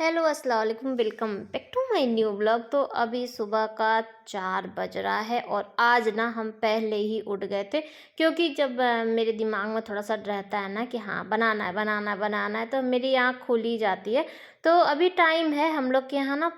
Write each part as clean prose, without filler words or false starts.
Hello अस्सलाम वालेकुम, welcome back to my new blog. तो अभी सुबह का 4 बज रहा है और आज ना हम पहले ही उठ गए थे, क्योंकि जब मेरे दिमाग में थोड़ा सा रहता है ना कि हाँ बनाना है बनाना है बनाना है, तो मेरी आँख खुल ही जाती है। तो अभी टाइम है हम लोग के यहाँ ना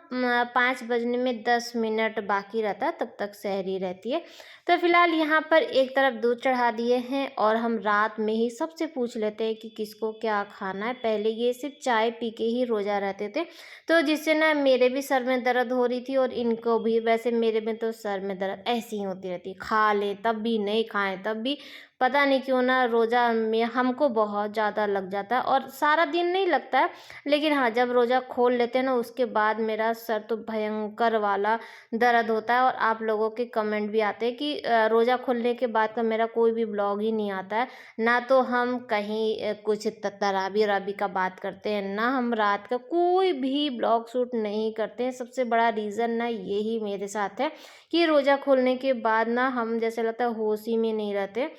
5 बजने में 10 मिनट बाकी रहता है, तब तक सहरी रहती है। तो फिलहाल यहाँ पर एक तरफ दूध चढ़ा दिए हैं और हम रात में ही सबसे पूछ लेते हैं कि किसको क्या खाना है। पहले ये सिर्फ चाय पी के ही रोज़ा रहते थे, तो जिससे ना मेरे भी सर में दर्द हो रही थी और इनको भी। वैसे मेरे में तो सर में दर्द ऐसी ही होती रहती है, खा लें तब भी, नहीं खाएं तब भी। पता नहीं क्यों ना रोज़ा में हमको बहुत ज़्यादा लग जाता है, और सारा दिन नहीं लगता है, लेकिन हाँ जब रोज़ा खोल लेते हैं ना उसके बाद मेरा सर तो भयंकर वाला दर्द होता है। और आप लोगों के कमेंट भी आते हैं कि रोज़ा खोलने के बाद का मेरा कोई भी ब्लॉग ही नहीं आता है। ना तो हम कहीं कुछ तराबी वराबी का बात करते हैं, ना हम रात का कोई भी ब्लॉग शूट नहीं करते हैं। सबसे बड़ा रीज़न ना यही मेरे साथ है कि रोज़ा खोलने के बाद ना हम जैसे लगता है होश ही में नहीं रहते।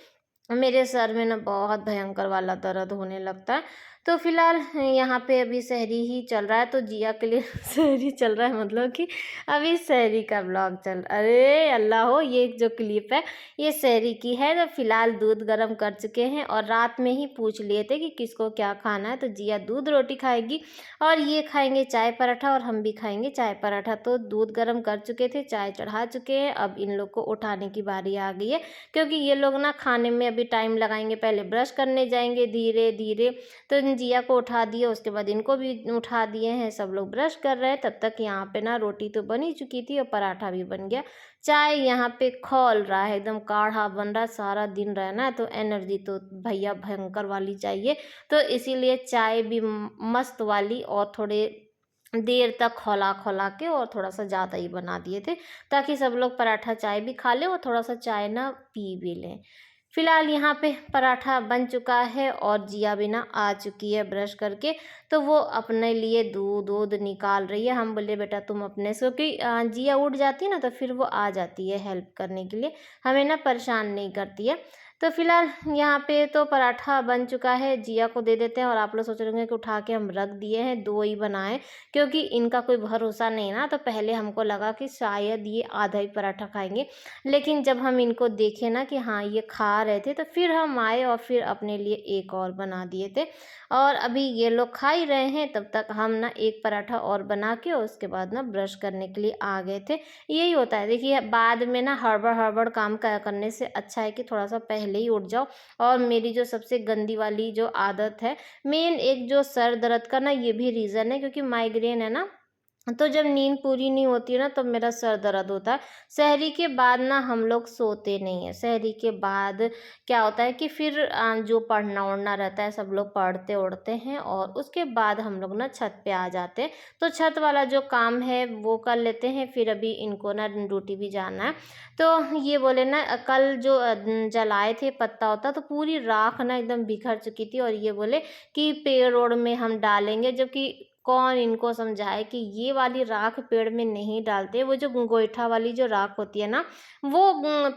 मेरे सर में ना बहुत भयंकर वाला दर्द होने लगता है। तो फिलहाल यहाँ पे अभी सहरी ही चल रहा है, तो जिया के लिए सहरी चल रहा है, मतलब कि अभी सहरी का ब्लॉग अरे अल्लाह हो, ये जो क्लिप है ये सहरी की है। तो फिलहाल दूध गर्म कर चुके हैं और रात में ही पूछ लिए थे कि किसको क्या खाना है। तो जिया दूध रोटी खाएगी और ये खाएंगे चाय पराठा, और हम भी खाएंगे चाय पराठा। तो दूध गर्म कर चुके थे, चाय चढ़ा चुके हैं, अब इन लोग को उठाने की बारी आ गई है, क्योंकि ये लोग ना खाने में अभी टाइम लगाएंगे। पहले ब्रश करने जाएंगे धीरे धीरे। तो इन जिया को उठा दिए, उसके बाद इनको भी उठा दिए हैं, सब लोग ब्रश कर रहे हैं। तब तक यहाँ पे ना रोटी तो बन ही चुकी थी और पराठा भी बन गया। चाय यहाँ पे खौल रहा है, एकदम काढ़ा बन रहा है। सारा दिन रहना है तो एनर्जी तो भैया भयंकर वाली चाहिए, तो इसीलिए चाय भी मस्त वाली और थोड़े देर तक खौला खौला के और थोड़ा सा ज़्यादा ही बना दिए थे, ताकि सब लोग पराठा चाय भी खा लें और थोड़ा सा चाय ना पी भी लें। फिलहाल यहाँ पे पराठा बन चुका है और जिया भी ना आ चुकी है ब्रश करके, तो वो अपने लिए दूध दूध निकाल रही है। हम बोले बेटा तुम अपने से, क्योंकि जिया उठ जाती है ना तो फिर वो आ जाती है हेल्प करने के लिए, हमें ना परेशान नहीं करती है। तो फिलहाल यहाँ पे तो पराठा बन चुका है, जिया को दे देते हैं। और आप लोग सोच रहे होंगे कि उठा के हम रख दिए हैं, दो ही बनाए, क्योंकि इनका कोई भरोसा नहीं ना। तो पहले हमको लगा कि शायद ये आधा ही पराठा खाएंगे, लेकिन जब हम इनको देखे ना कि हाँ ये खा रहे थे, तो फिर हम आए और फिर अपने लिए एक और बना दिए थे। और अभी ये लोग खा ही रहे हैं, तब तक हम ना एक पराठा और बना के और उसके बाद ना ब्रश करने के लिए आ गए थे। यही होता है, देखिए बाद में ना हड़बड़ हड़बड़ काम करने से अच्छा है कि थोड़ा सा पहले ही उठ जाओ। और मेरी जो सबसे गंदी वाली जो आदत है, मेन एक जो सर दर्द का ना, ये भी रीज़न है, क्योंकि माइग्रेन है ना। तो जब नींद पूरी नहीं होती है ना तब मेरा सर दर्द होता है। सहरी के बाद ना हम लोग सोते नहीं हैं। सहरी के बाद क्या होता है कि फिर जो पढ़ना वढ़ना रहता है सब लोग पढ़ते उढ़ते हैं, और उसके बाद हम लोग ना छत पे आ जाते हैं। तो छत वाला जो काम है वो कर लेते हैं, फिर अभी इनको ना ड्यूटी भी जाना है। तो ये बोले ना कल जो जलाए थे पत्ता होता, तो पूरी राख ना एकदम बिखर चुकी थी, और ये बोले कि पेड़ ओड़ में हम डालेंगे, जबकि कौन इनको समझाए कि ये वाली राख पेड़ में नहीं डालते। वो जो गोईठा वाली जो राख होती है ना, वो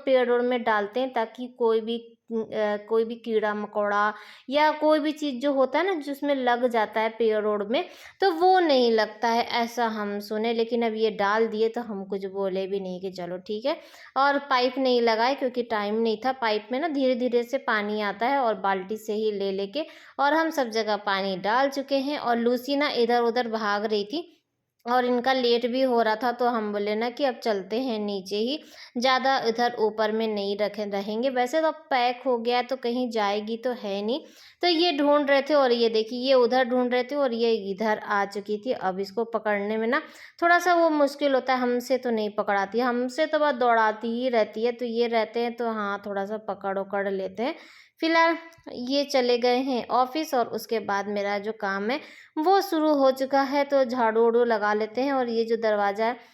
पेड़ ओड़ में डालते हैं, ताकि कोई भी कीड़ा मकोड़ा या कोई भी चीज़ जो होता है ना जिसमें लग जाता है पेड़ ओड़ में, तो वो नहीं लगता है, ऐसा हम सुने। लेकिन अब ये डाल दिए तो हम कुछ बोले भी नहीं कि चलो ठीक है। और पाइप नहीं लगाए क्योंकि टाइम नहीं था। पाइप में ना धीरे धीरे से पानी आता है, और बाल्टी से ही ले लेके और हम सब जगह पानी डाल चुके हैं। और लूसी ना इधर उधर भाग रही थी, और इनका लेट भी हो रहा था, तो हम बोले ना कि अब चलते हैं नीचे ही, ज़्यादा इधर ऊपर में नहीं रहेंगे। वैसे तो अब पैक हो गया है तो कहीं जाएगी तो है नहीं। तो ये ढूंढ रहे थे, और ये देखिए ये उधर ढूंढ रहे थे और ये इधर आ चुकी थी। अब इसको पकड़ने में ना थोड़ा सा वो मुश्किल होता है, हमसे तो नहीं पकड़ाती, हमसे तो बस दौड़ाती ही रहती है। तो ये रहते हैं तो हाँ थोड़ा सा पकड़ उकड़ लेते हैं। फिलहाल ये चले गए हैं ऑफिस, और उसके बाद मेरा जो काम है वो शुरू हो चुका है। तो झाड़ू उड़ू लगा लेते हैं, और ये जो दरवाज़ा है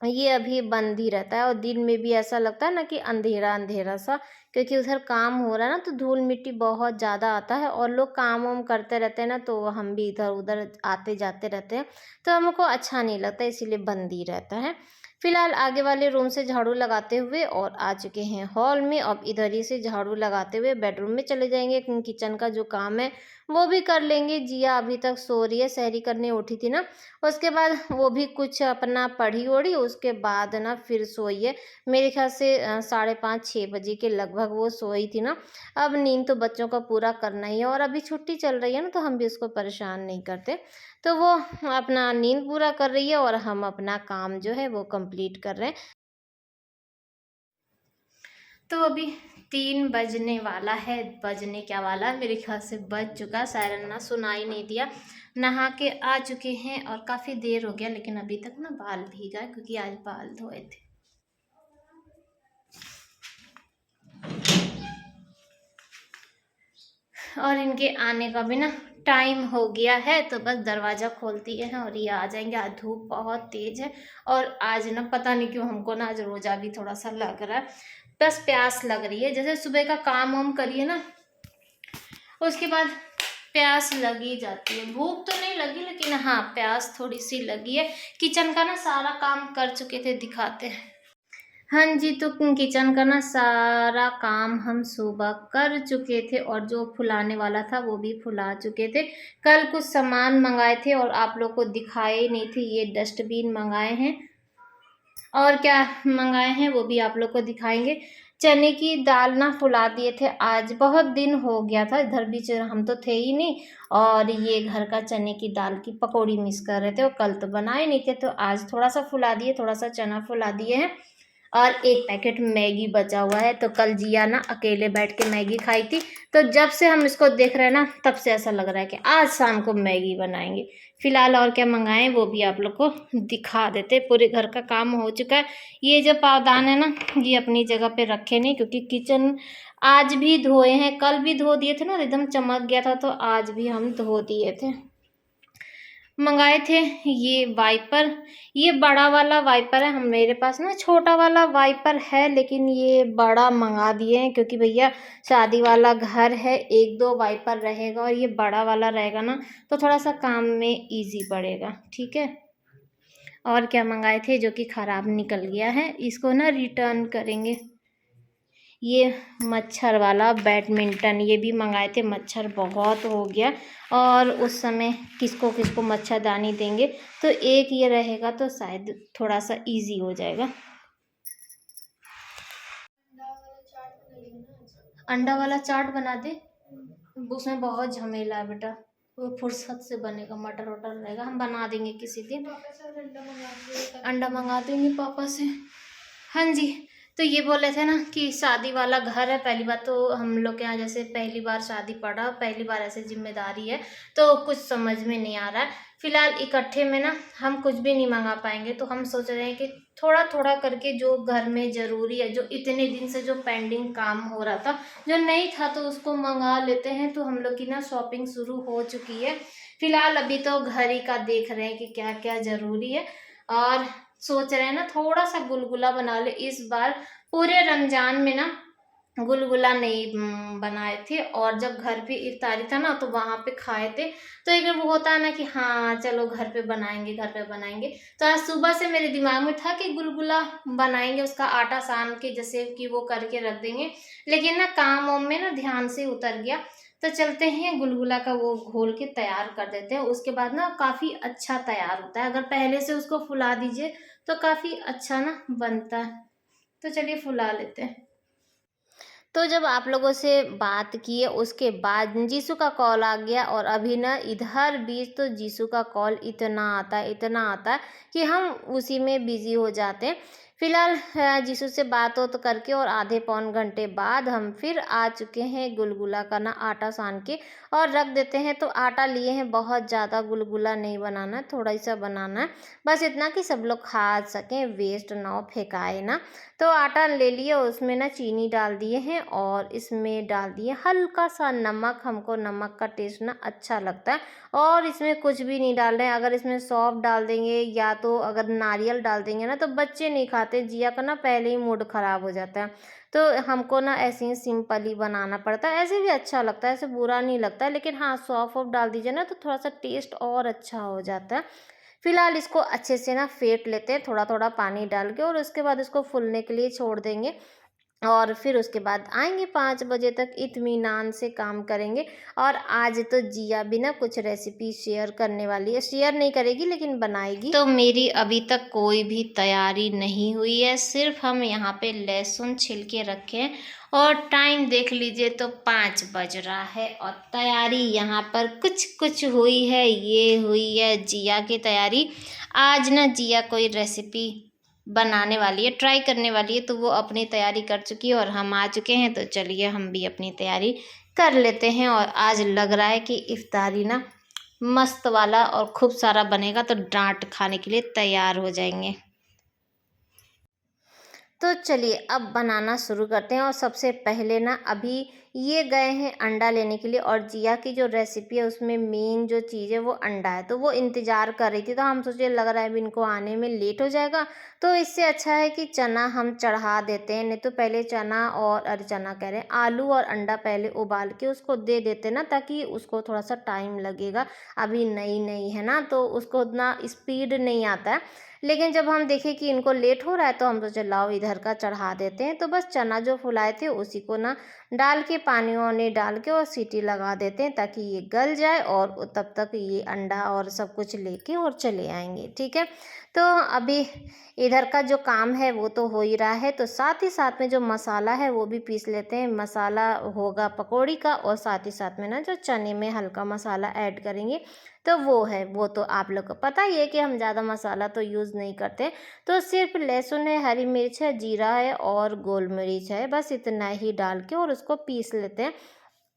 ये अभी बंद ही रहता है। और दिन में भी ऐसा लगता है ना कि अंधेरा अंधेरा सा, क्योंकि उधर काम हो रहा है ना, तो धूल मिट्टी बहुत ज़्यादा आता है, और लोग काम वाम करते रहते हैं ना, तो हम भी इधर उधर आते जाते रहते हैं, तो हमको अच्छा नहीं लगता, इसीलिए बंद ही रहता है। फिलहाल आगे वाले रूम से झाड़ू लगाते हुए और आ चुके हैं हॉल में। अब इधर ही से झाड़ू लगाते हुए बेडरूम में चले जाएंगे। किचन का जो काम है वो भी कर लेंगे। जिया अभी तक सो रही है, सहरी करने उठी थी ना, उसके बाद वो भी कुछ अपना पढ़ी ओढ़ी, उसके बाद ना फिर सोई है। मेरे ख्याल से 5:30-6 बजे के लगभग वो सोई थी ना। अब नींद तो बच्चों का पूरा करना ही है, और अभी छुट्टी चल रही है ना, तो हम भी उसको परेशान नहीं करते। तो वो अपना नींद पूरा कर रही है और हम अपना काम जो है वो कंप्लीट कर रहे हैं। तो अभी 3 बजने वाला है, बजने क्या वाला है, मेरे ख्याल से बज चुका, सायरन ना सुनाई नहीं दिया। नहा के आ चुके हैं और काफ़ी देर हो गया, लेकिन अभी तक ना बाल भीगा है क्योंकि आज बाल धोए थे। और इनके आने का भी ना टाइम हो गया है, तो बस दरवाज़ा खोलती है और ये आ जाएंगे। आज धूप बहुत तेज़ है और आज ना पता नहीं क्यों हमको ना आज रोज़ा भी थोड़ा सा लग रहा है, बस प्यास लग रही है। जैसे सुबह का काम वाम करिए ना, उसके बाद प्यास लगी जाती है। भूख तो नहीं लगी, लेकिन हाँ प्यास थोड़ी सी लगी है। किचन का ना सारा काम कर चुके थे, दिखाते हैं। हाँ जी, तो किचन का ना सारा काम हम सुबह कर चुके थे और जो फुलाने वाला था वो भी फुला चुके थे। कल कुछ सामान मंगाए थे और आप लोग को दिखाए नहीं थे, ये डस्टबिन मंगाए हैं। और क्या मंगाए हैं वो भी आप लोग को दिखाएंगे। चने की दाल ना फुला दिए थे, आज बहुत दिन हो गया था, इधर भी हम तो थे ही नहीं। और ये घर का चने की दाल की पकौड़ी मिस कर रहे थे, और कल तो बनाए नहीं थे, तो आज थोड़ा सा फुला दिए, थोड़ा सा चना फुला दिए हैं। और एक पैकेट मैगी बचा हुआ है, तो कल जिया ना अकेले बैठ के मैगी खाई थी, तो जब से हम इसको देख रहे हैं ना, तब से ऐसा लग रहा है कि आज शाम को मैगी बनाएंगे। फिलहाल और क्या मंगाएं वो भी आप लोग को दिखा देते। पूरे घर का काम हो चुका है। ये जो पावदान है ना, ये अपनी जगह पे रखे नहीं, क्योंकि किचन आज भी धोए हैं, कल भी धो दिए थे ना, एकदम चमक गया था, तो आज भी हम धो दिए थे। मंगाए थे ये वाइपर, ये बड़ा वाला वाइपर है। हम मेरे पास ना छोटा वाला वाइपर है, लेकिन ये बड़ा मंगा दिए हैं, क्योंकि भैया शादी वाला घर है, 1-2 वाइपर रहेगा और ये बड़ा वाला रहेगा ना, तो थोड़ा सा काम में इजी पड़ेगा। ठीक है। और क्या मंगाए थे जो कि ख़राब निकल गया है, इसको ना रिटर्न करेंगे। ये मच्छर वाला बैडमिंटन, ये भी मंगाए थे, मच्छर बहुत हो गया और उस समय किसको किसको मच्छरदानी देंगे, तो एक ये रहेगा तो शायद थोड़ा सा इजी हो जाएगा। अंडा वाला चाट बना दे, उसमें बहुत झमेला है बेटा, वो फुर्सत से बनेगा, मटर वटर रहेगा, हम बना देंगे किसी दिन। अंडा मंगा देंगे पापा से। हाँ जी, तो ये बोले थे ना कि शादी वाला घर है, पहली बात तो हम लोग के यहाँ जैसे पहली बार शादी पड़ा, पहली बार ऐसे जिम्मेदारी है, तो कुछ समझ में नहीं आ रहा है। फिलहाल इकट्ठे में ना हम कुछ भी नहीं मंगा पाएंगे, तो हम सोच रहे हैं कि थोड़ा थोड़ा करके जो घर में ज़रूरी है, जो इतने दिन से जो पेंडिंग काम हो रहा था, जो नहीं था, तो उसको मंगा लेते हैं। तो हम लोग की ना शॉपिंग शुरू हो चुकी है। फिलहाल अभी तो घर ही का देख रहे हैं कि क्या क्या ज़रूरी है, और सोच रहे हैं ना थोड़ा सा गुलगुला बना ले इस बार। पूरे रमजान में ना गुलगुला नहीं बनाए थे, और जब घर पे इफ्तारी था ना, तो वहाँ पे खाए थे। तो एक वो होता है ना कि हाँ चलो घर पे बनाएंगे, घर पे बनाएंगे। तो आज सुबह से मेरे दिमाग में था कि गुलगुला बनाएंगे, उसका आटा सान के जैसे कि वो करके रख देंगे, लेकिन ना काम वाम में ना ध्यान से उतर गया। तो चलते हैं गुलगुला का वो घोल के तैयार कर देते हैं, उसके बाद ना काफ़ी अच्छा तैयार होता है। अगर पहले से उसको फुला दीजिए तो काफ़ी अच्छा ना बनता है। तो चलिए फुला लेते हैं। तो जब आप लोगों से बात की है, उसके बाद जीसू का कॉल आ गया, और अभी ना इधर बीच तो जीसू का कॉल इतना आता है, इतना आता है कि हम उसी में बिज़ी हो जाते हैं। फिलहाल जीसू से बात हो तो करके, और आधे पौन घंटे बाद हम फिर आ चुके हैं गुलगुला का ना आटा सान के और रख देते हैं। तो आटा लिए हैं, बहुत ज़्यादा गुलगुला नहीं बनाना है, थोड़ा ही सा बनाना है, बस इतना कि सब लोग खा सकें, वेस्ट ना हो, फेंकाए ना। तो आटा ले लिए, उसमें ना चीनी डाल दिए हैं और इसमें डाल दिए हल्का सा नमक, हमको नमक का टेस्ट ना अच्छा लगता है। और इसमें कुछ भी नहीं डाल रहे हैं, अगर इसमें सौंफ डाल देंगे या तो अगर नारियल डाल देंगे ना, तो बच्चे नहीं खाते, जिया का ना पहले ही मूड ख़राब हो जाता है। तो हमको ना ऐसे ही सिंपल ही बनाना पड़ता है, ऐसे भी अच्छा लगता है, ऐसे बुरा नहीं लगता है, लेकिन हाँ सौंफ वौफ डाल दीजिए ना तो थोड़ा सा टेस्ट और अच्छा हो जाता है। फिलहाल इसको अच्छे से ना फेंट लेते हैं, थोड़ा थोड़ा पानी डाल के, और उसके बाद इसको फूलने के लिए छोड़ देंगे। और फिर उसके बाद आएंगे 5 बजे तक, इत्मीनान से काम करेंगे। और आज तो जिया भी ना कुछ रेसिपी शेयर करने वाली है, शेयर नहीं करेगी लेकिन बनाएगी। तो मेरी अभी तक कोई भी तैयारी नहीं हुई है, सिर्फ हम यहाँ पे लहसुन छिल के रखे हैं और टाइम देख लीजिए तो 5 बज रहा है और तैयारी यहाँ पर कुछ कुछ हुई है। ये हुई है जिया की तैयारी। आज ना जिया कोई रेसिपी बनाने वाली है, ट्राई करने वाली है, तो वो अपनी तैयारी कर चुकी है और हम आ चुके हैं। तो चलिए हम भी अपनी तैयारी कर लेते हैं। और आज लग रहा है कि इफ्तारी ना मस्त वाला और खूब सारा बनेगा, तो डांट खाने के लिए तैयार हो जाएंगे। तो चलिए अब बनाना शुरू करते हैं। और सबसे पहले ना अभी ये गए हैं अंडा लेने के लिए, और जिया की जो रेसिपी है उसमें मेन जो चीज़ है वो अंडा है। तो वो इंतज़ार कर रही थी, तो हम सोचे लग रहा है अभी इनको आने में लेट हो जाएगा, तो इससे अच्छा है कि चना हम चढ़ा देते हैं। नहीं तो पहले चना और अरे चना कह रहे हैं, आलू और अंडा पहले उबाल के उसको दे देते ना, ताकि उसको थोड़ा सा टाइम लगेगा। अभी नई नई है ना, तो उसको उतना स्पीड नहीं आता है। लेकिन जब हम देखें कि इनको लेट हो रहा है, तो हम सोचे लाओ इधर का चढ़ा देते हैं। तो बस चना जो फुलाए थे उसी को ना डाल के पानी वानी डाल के और सीटी लगा देते हैं, ताकि ये गल जाए और तब तक ये अंडा और सब कुछ लेके और चले आएंगे। ठीक है, तो अभी इधर का जो काम है वो तो हो ही रहा है, तो साथ ही साथ में जो मसाला है वो भी पीस लेते हैं। मसाला होगा पकौड़ी का, और साथ ही साथ में ना जो चने में हल्का मसाला ऐड करेंगे, तो वो है। वो तो आप लोग को पता ही है कि हम ज़्यादा मसाला तो यूज़ नहीं करते। तो सिर्फ लहसुन है, हरी मिर्च है, जीरा है और गोल मिर्च है, बस इतना ही डाल के और उसको पीस लेते हैं।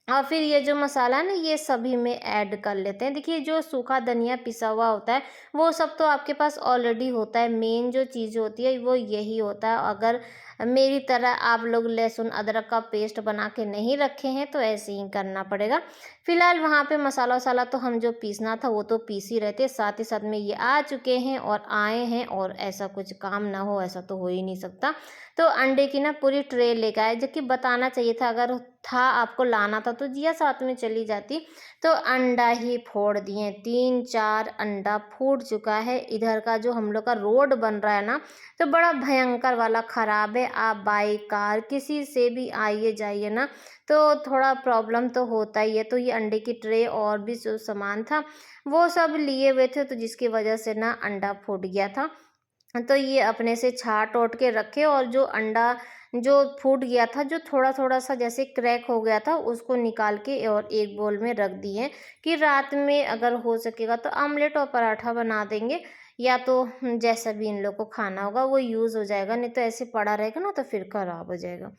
और फिर ये जो मसाला है ना, ये सभी में ऐड कर लेते हैं। देखिए जो सूखा धनिया पिसा हुआ होता है वो सब तो आपके पास ऑलरेडी होता है, मेन जो चीज़ होती है वो यही होता है। अगर मेरी तरह आप लोग लहसुन अदरक का पेस्ट बना के नहीं रखे हैं तो ऐसे ही करना पड़ेगा। फिलहाल वहाँ पे मसाला वसाला तो हम जो पीसना था वो तो पीस ही रहे थे, साथ ही साथ में ये आ चुके हैं और आए हैं, और ऐसा कुछ काम ना हो ऐसा तो हो ही नहीं सकता। तो अंडे की ना पूरी ट्रे लेकर आए, जो कि बताना चाहिए था, अगर था आपको लाना था तो जिया साथ में चली जाती। तो अंडा ही फोड़ दिए, 3-4 अंडा फूट चुका है। इधर का जो हम लोग का रोड बन रहा है ना, तो बड़ा भयंकर वाला ख़राब है। आप बाइक कार किसी से भी आइए जाइए ना, तो थोड़ा प्रॉब्लम तो होता ही है। तो ये अंडे की ट्रे और भी जो सामान था वो सब लिए हुए थे, तो जिसकी वजह से ना अंडा फूट गया था। तो ये अपने से छाट ओट के रखे, और जो अंडा जो फूट गया था, जो थोड़ा थोड़ा सा जैसे क्रैक हो गया था, उसको निकाल के और एक बोल में रख दिए कि रात में अगर हो सकेगा तो आमलेट और पराठा बना देंगे, या तो जैसा भी इन लोग को खाना होगा वो यूज़ हो जाएगा। नहीं तो ऐसे पड़ा रहेगा ना तो फिर ख़राब हो जाएगा।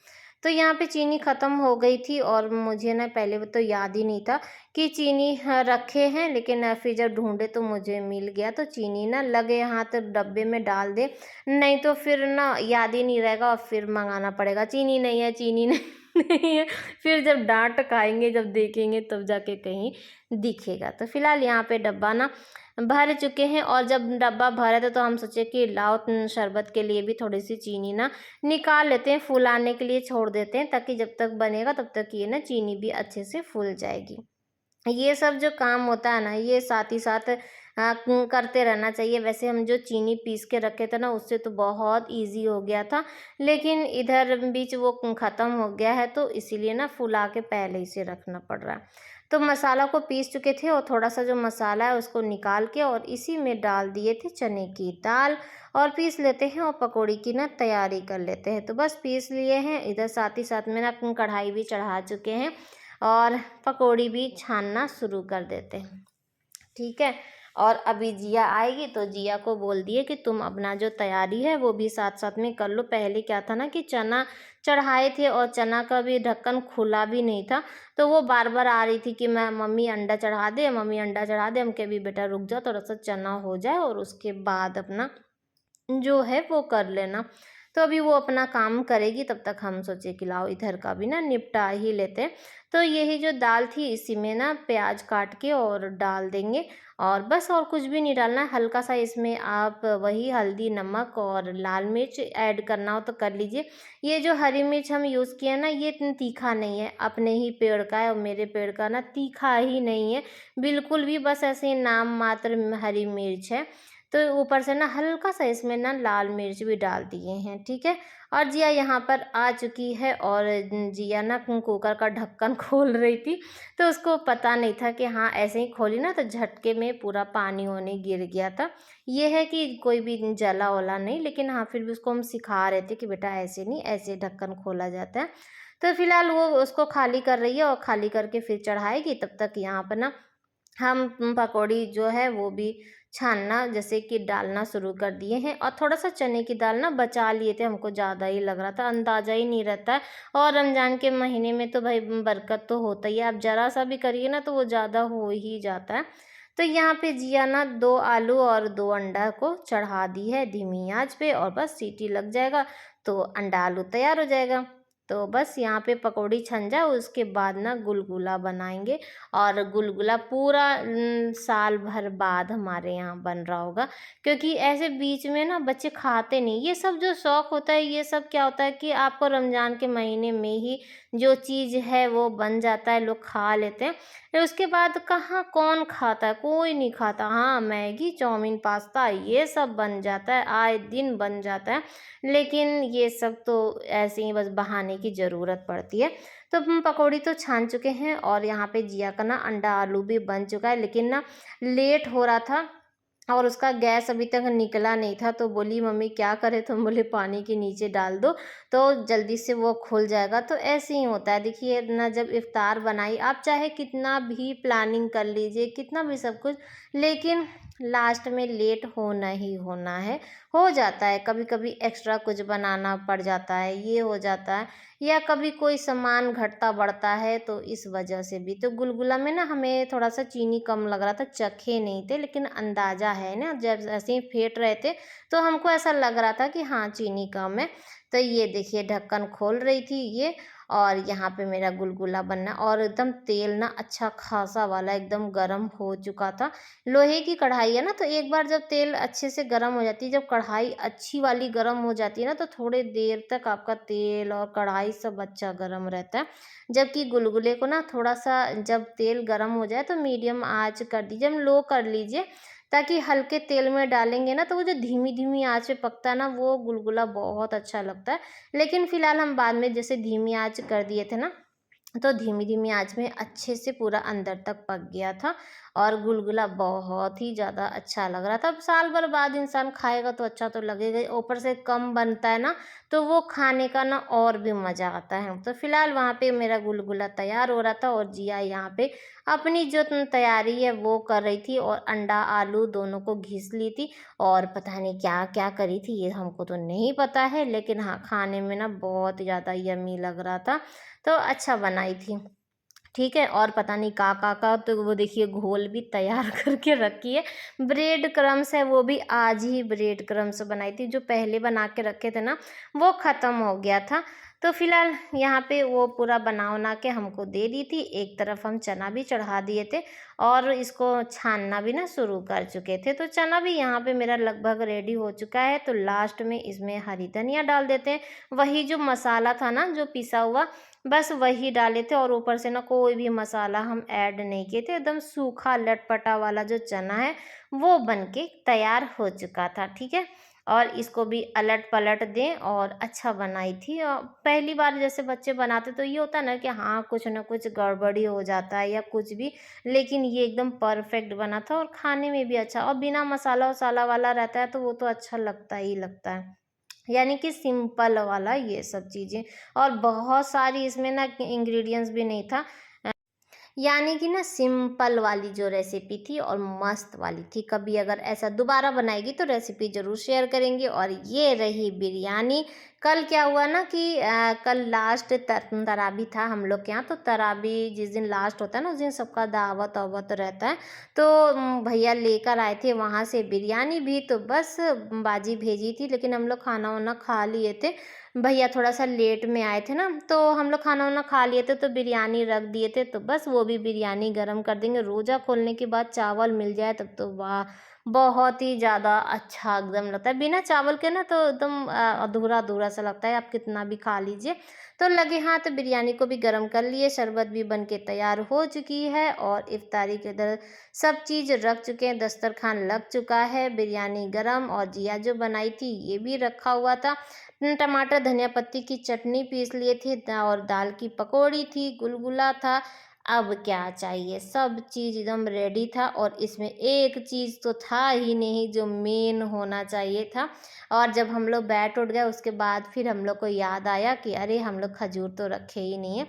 तो यहाँ पे चीनी ख़त्म हो गई थी, और मुझे ना पहले तो याद ही नहीं था कि चीनी रखे हैं, लेकिन फिर जब ढूंढे तो मुझे मिल गया। तो चीनी ना लगे हाथ डब्बे में डाल दे, नहीं तो फिर ना याद ही नहीं रहेगा और फिर मंगाना पड़ेगा, चीनी नहीं है, चीनी नहीं नहीं है। फिर जब डांट खाएंगे, जब देखेंगे तब जाके कहीं दिखेगा। तो फिलहाल यहाँ पे डब्बा ना भर चुके हैं, और जब डब्बा भरा था तो हम सोचे कि लाओ शरबत के लिए भी थोड़ी सी चीनी ना निकाल लेते हैं, फुलाने के लिए छोड़ देते हैं, ताकि जब तक बनेगा तब तक ये ना चीनी भी अच्छे से फूल जाएगी। ये सब जो काम होता है ना, ये साथ ही साथ करते रहना चाहिए। वैसे हम जो चीनी पीस के रखे थे ना, उससे तो बहुत इजी हो गया था, लेकिन इधर बीच वो ख़त्म हो गया है, तो इसीलिए ना फुला के पहले ही से रखना पड़ रहा है। तो मसाला को पीस चुके थे, और थोड़ा सा जो मसाला है उसको निकाल के और इसी में डाल दिए थे चने की दाल, और पीस लेते हैं और पकौड़ी की ना तैयारी कर लेते हैं। तो बस पीस लिए हैं, इधर साथ ही साथ में ना कढ़ाई भी चढ़ा चुके हैं और पकौड़ी भी छानना शुरू कर देते हैं। ठीक है, और अभी जिया आएगी तो जिया को बोल दिए कि तुम अपना जो तैयारी है वो भी साथ साथ में कर लो। पहले क्या था ना कि चना चढ़ाए थे और चना का भी ढक्कन खुला भी नहीं था, तो वो बार बार आ रही थी कि मैं मम्मी अंडा चढ़ा दे, मम्मी अंडा चढ़ा दे। हम कहे भी बेटा रुक जाओ, थोड़ा सा चना हो जाए और उसके बाद अपना जो है वो कर लेना। तो अभी वो अपना काम करेगी, तब तक हम सोचे कि लाओ इधर का भी ना निपटा ही लेते हैं। तो यही जो दाल थी इसी में ना प्याज काट के और डाल देंगे, और बस और कुछ भी नहीं डालना है। हल्का सा इसमें आप वही हल्दी नमक और लाल मिर्च ऐड करना हो तो कर लीजिए। ये जो हरी मिर्च हम यूज़ किए ना, ये इतना तीखा नहीं है, अपने ही पेड़ का है, और मेरे पेड़ का ना तीखा ही नहीं है बिल्कुल भी, बस ऐसे ही नाम मात्र हरी मिर्च है। तो ऊपर से ना हल्का सा इसमें ना लाल मिर्च भी डाल दिए हैं, ठीक है। और जिया यहाँ पर आ चुकी है और जिया ना कुकर का ढक्कन खोल रही थी, तो उसको पता नहीं था कि हाँ ऐसे ही खोली ना तो झटके में पूरा पानी होने गिर गया था। ये है कि कोई भी जला वला नहीं, लेकिन हाँ फिर भी उसको हम सिखा रहे थे कि बेटा ऐसे नहीं, ऐसे ढक्कन खोला जाता है। तो फिलहाल वो उसको खाली कर रही है और खाली करके फिर चढ़ाएगी। तब तक यहाँ पर ना हम पकौड़ी जो है वो भी छानना जैसे कि डालना शुरू कर दिए हैं। और थोड़ा-सा चने की दाल ना बचा लिए थे, हमको ज़्यादा ही लग रहा था, अंदाज़ा ही नहीं रहता है। और रमज़ान के महीने में तो भाई बरकत तो होता ही है, आप ज़रा-सा भी करिए ना तो वो ज़्यादा हो ही जाता है। तो यहाँ पे जिया ना 2 आलू और 2 अंडा को चढ़ा दी है धीमी आँच पे, और बस सीटी लग जाएगा तो अंडा आलू तैयार हो जाएगा। तो बस यहाँ पे पकौड़ी छन जाए उसके बाद ना गुलगुला बनाएंगे। और गुलगुला पूरा साल भर बाद हमारे यहाँ बन रहा होगा, क्योंकि ऐसे बीच में ना बच्चे खाते नहीं। ये सब जो शौक होता है, ये सब क्या होता है कि आपको रमज़ान के महीने में ही जो चीज़ है वो बन जाता है, लोग खा लेते हैं। फिर उसके बाद कहाँ कौन खाता है, कोई नहीं खाता। हाँ मैगी, चाउमीन, पास्ता ये सब बन जाता है, आए दिन बन जाता है, लेकिन ये सब तो ऐसे ही बस बहाने की ज़रूरत पड़ती है। तो हम पकौड़ी तो छान चुके हैं और यहाँ पे जिया का ना अंडा आलू भी बन चुका है, लेकिन ना लेट हो रहा था और उसका गैस अभी तक निकला नहीं था। तो बोली मम्मी क्या करें, तो हम बोले पानी के नीचे डाल दो तो जल्दी से वो खुल जाएगा। तो ऐसे ही होता है, देखिए ना, जब इफ्तार बनाई आप चाहे कितना भी प्लानिंग कर लीजिए, कितना भी सब कुछ, लेकिन लास्ट में लेट होना ही होना है। हो जाता है कभी कभी एक्स्ट्रा कुछ बनाना पड़ जाता है, ये हो जाता है, या कभी कोई सामान घटता बढ़ता है, तो इस वजह से भी। तो गुलगुला में ना हमें थोड़ा सा चीनी कम लग रहा था, चखे नहीं थे, लेकिन अंदाज़ा है ना, जब ऐसे ही फेंट रहे थे तो हमको ऐसा लग रहा था कि हाँ चीनी कम है। तो ये देखिए ढक्कन खोल रही थी ये, और यहाँ पे मेरा गुलगुला बनना, और एकदम तेल ना अच्छा खासा वाला एकदम गरम हो चुका था। लोहे की कढ़ाई है ना, तो एक बार जब तेल अच्छे से गर्म हो जाती है, जब कढ़ाई अच्छी वाली गर्म हो जाती है ना, तो थोड़े देर तक आपका तेल और कढ़ाई सब अच्छा गर्म रहता है। जबकि गुलगुले को ना थोड़ा सा जब तेल गर्म हो जाए तो मीडियम आंच कर दीजिए, लोग कर लीजिए, ताकि हल्के तेल में डालेंगे ना तो वो जो धीमी धीमी आंच पे पकता है ना, वो गुलगुला बहुत अच्छा लगता है। लेकिन फिलहाल हम बाद में जैसे धीमी आंच कर दिए थे ना, तो धीमी-धीमी आँच में अच्छे से पूरा अंदर तक पक गया था और गुलगुला बहुत ही ज़्यादा अच्छा लग रहा था। अब साल भर बाद इंसान खाएगा तो अच्छा तो लगेगा ही, ऊपर से कम बनता है ना, तो वो खाने का ना और भी मज़ा आता है। तो फिलहाल वहाँ पे मेरा गुलगुला तैयार हो रहा था और जिया यहाँ पे अपनी जो तैयारी है वो कर रही थी, और अंडा, आलू दोनों को घिस ली थी, और पता नहीं क्या-क्या करी थी, ये हमको तो नहीं पता है, लेकिन हाँ, खाने में ना बहुत ज़्यादा यम्मी लग रहा था। तो अच्छा बनाई थी, ठीक है। और पता नहीं का तो वो देखिए घोल भी तैयार करके रखी है। ब्रेड क्रम्स है, वो भी आज ही ब्रेड क्रम्स बनाई थी, जो पहले बना के रखे थे ना वो ख़त्म हो गया था। तो फिलहाल यहाँ पे वो पूरा बना के हमको दे दी थी। एक तरफ हम चना भी चढ़ा दिए थे और इसको छानना भी ना शुरू कर चुके थे। तो चना भी यहाँ पे मेरा लगभग रेडी हो चुका है। तो लास्ट में इसमें हरी धनिया डाल देते हैं, वही जो मसाला था ना जो पिसा हुआ, बस वही डाले थे, और ऊपर से ना कोई भी मसाला हम ऐड नहीं किए थे। एकदम सूखा लटपटा वाला जो चना है वो बन के तैयार हो चुका था, ठीक है। और इसको भी अलट पलट दें, और अच्छा बनाई थी। और पहली बार जैसे बच्चे बनाते तो ये होता है ना कि हाँ कुछ ना कुछ गड़बड़ी हो जाता है या कुछ भी, लेकिन ये एकदम परफेक्ट बना था और खाने में भी अच्छा, और बिना मसाला वसाला वाला रहता है तो वो तो अच्छा लगता ही लगता है। यानी कि सिंपल वाला ये सब चीज़ें, और बहुत सारी इसमें ना इंग्रेडिएंट्स भी नहीं था। यानी कि ना सिंपल वाली जो रेसिपी थी और मस्त वाली थी। कभी अगर ऐसा दोबारा बनाएगी तो रेसिपी ज़रूर शेयर करेंगे। और ये रही बिरयानी। कल क्या हुआ ना कि कल लास्ट तरावी था हम लोग के यहाँ। तो तरावी जिस दिन लास्ट होता है ना, उस दिन सबका दावत वावत रहता है। तो भैया लेकर आए थे वहाँ से बिरयानी भी, तो बस बाजी भेजी थी, लेकिन हम लोग खाना वाना खा लिए थे। भैया थोड़ा-सा लेट में आए थे ना, तो हम लोग खाना-वाना खा लिए थे, तो बिरयानी रख दिए थे, तो बस वो भी बिरयानी गरम कर देंगे। रोज़ा खोलने के बाद चावल मिल जाए तब तो वाह! बहुत ही ज़्यादा अच्छा एकदम लगता है। बिना चावल के ना तो एकदम अधूरा-अधूरा सा लगता है, आप कितना भी खा लीजिए। तो लगे हाथ बिरयानी को भी गरम कर लिए, शरबत भी बन के तैयार हो चुकी है और इफ्तारी के इधर सब चीज़ रख चुके हैं, दस्तरखान लग चुका है, बिरयानी गरम और जिया जो बनाई थी ये भी रखा हुआ था। टमाटर धनिया पत्ती की चटनी पीस लिए थे और दाल की पकौड़ी थी, गुलगुला था। अब क्या चाहिए, सब चीज़ एकदम रेडी था और इसमें एक चीज़ तो था ही नहीं जो मेन होना चाहिए था। और जब हम लोग बैठ उठ गए उसके बाद फिर हम लोग को याद आया कि अरे हम लोग खजूर तो रखे ही नहीं है।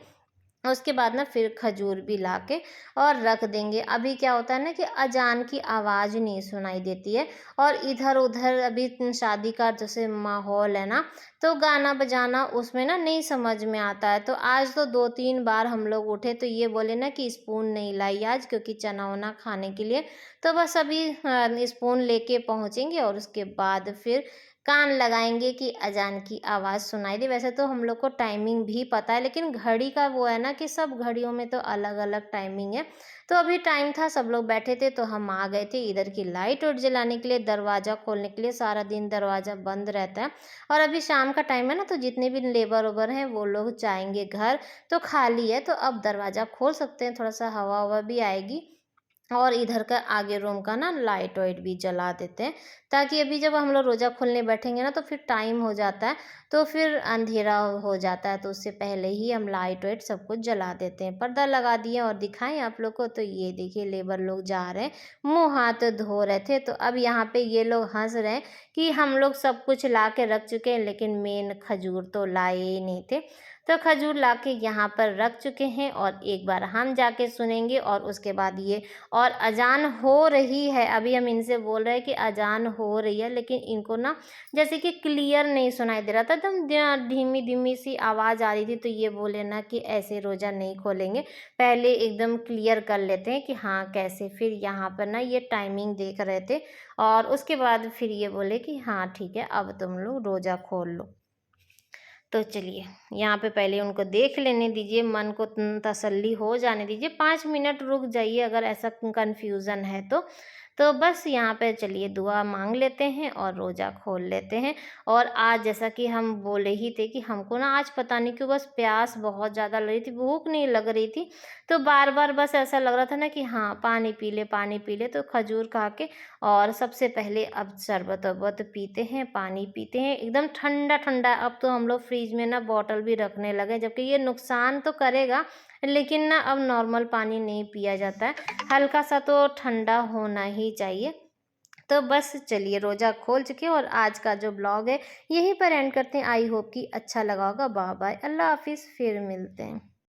उसके बाद ना फिर खजूर भी लाके और रख देंगे। अभी क्या होता है ना कि अजान की आवाज़ नहीं सुनाई देती है और इधर-उधर अभी शादी का जैसे माहौल है ना, तो गाना बजाना उसमें ना नहीं समझ में आता है। तो आज तो 2-3 बार हम लोग उठे तो ये बोले ना कि स्पून नहीं लाई आज क्योंकि चना-वना खाने के लिए। तो बस अभी स्पून लेके पहुँचेंगे और उसके बाद फिर कान लगाएँगे कि अज़ान की आवाज़ सुनाई दे। वैसे तो हम लोग को टाइमिंग भी पता है, लेकिन घड़ी का वो है ना कि सब घड़ियों में तो अलग-अलग टाइमिंग है। तो अभी टाइम था, सब लोग बैठे थे, तो हम आ गए थे इधर की लाइट वाइट जलाने के लिए, दरवाज़ा खोलने के लिए। सारा दिन दरवाज़ा बंद रहता है और अभी शाम का टाइम है ना, तो जितने भी लेबर-वेबर हैं, वो लोग जाएँगे घर, तो खाली है, तो अब दरवाज़ा खोल सकते हैं, थोड़ा-सा हवा-ववा भी आएगी। और इधर का आगे रूम का ना लाइट वाइट भी जला देते हैं ताकि अभी जब हम लोग रोज़ा खोलने बैठेंगे ना तो फिर टाइम हो जाता है, तो फिर अंधेरा हो जाता है, तो उससे पहले ही हम लाइट वाइट सब कुछ जला देते हैं। पर्दा लगा दिए और दिखाएं आप लोग को, तो ये देखिए लेबर लोग जा रहे हैं, मुंह हाथ धो रहे थे, तो अब यहाँ पे ये लोग हंस रहे हैं कि हम लोग सब कुछ ला के रख चुके हैं लेकिन मेन खजूर तो लाए ही नहीं थे। तो खजूर ला के यहाँ पर रख चुके हैं और एक बार हम जाके सुनेंगे और उसके बाद ये और अज़ान हो रही है। अभी हम इनसे बोल रहे हैं कि अज़ान हो रही है, लेकिन इनको ना जैसे कि क्लियर नहीं सुनाई दे रहा था, एकदम धीमी-धीमी सी आवाज़ आ रही थी, तो ये बोले ना कि ऐसे रोज़ा नहीं खोलेंगे, पहले एकदम क्लियर कर लेते हैं कि हाँ, कैसे। फिर यहाँ पर ना ये टाइमिंग देख रहे थे और उसके बाद फिर ये बोले कि हाँ, ठीक है, अब तुम लोग रोज़ा खोल लो। तो चलिए, यहाँ पे पहले उनको देख लेने दीजिए, मन को तसल्ली हो जाने दीजिए, 5 मिनट रुक जाइए अगर ऐसा कन्फ्यूज़न है तो। तो बस यहाँ पे चलिए दुआ माँग लेते हैं और रोज़ा खोल लेते हैं। और आज जैसा कि हम बोले ही थे कि हमको ना आज पता नहीं क्यों बस प्यास बहुत ज़्यादा लग रही थी, भूख नहीं लग रही थी। तो बार-बार बस ऐसा लग रहा था ना कि हाँ, पानी पी ले, तो खजूर खा के और सबसे पहले अब शरबत-वरबत पीते हैं, पानी पीते हैं, एकदम ठंडा-ठंडा। अब तो हम लोग फ्रिज में ना बॉटल भी रखने लगे, जबकि ये नुकसान तो करेगा, लेकिन ना अब नॉर्मल पानी नहीं पिया जाता है, हल्का-सा तो ठंडा होना ही चाहिए। तो बस चलिए रोज़ा खोल चुके हैं और आज का जो ब्लॉग है यहीं पर एंड करते हैं। आई होप कि अच्छा लगा होगा। बाय बाय, अल्लाह हाफ़िज़, फिर मिलते हैं।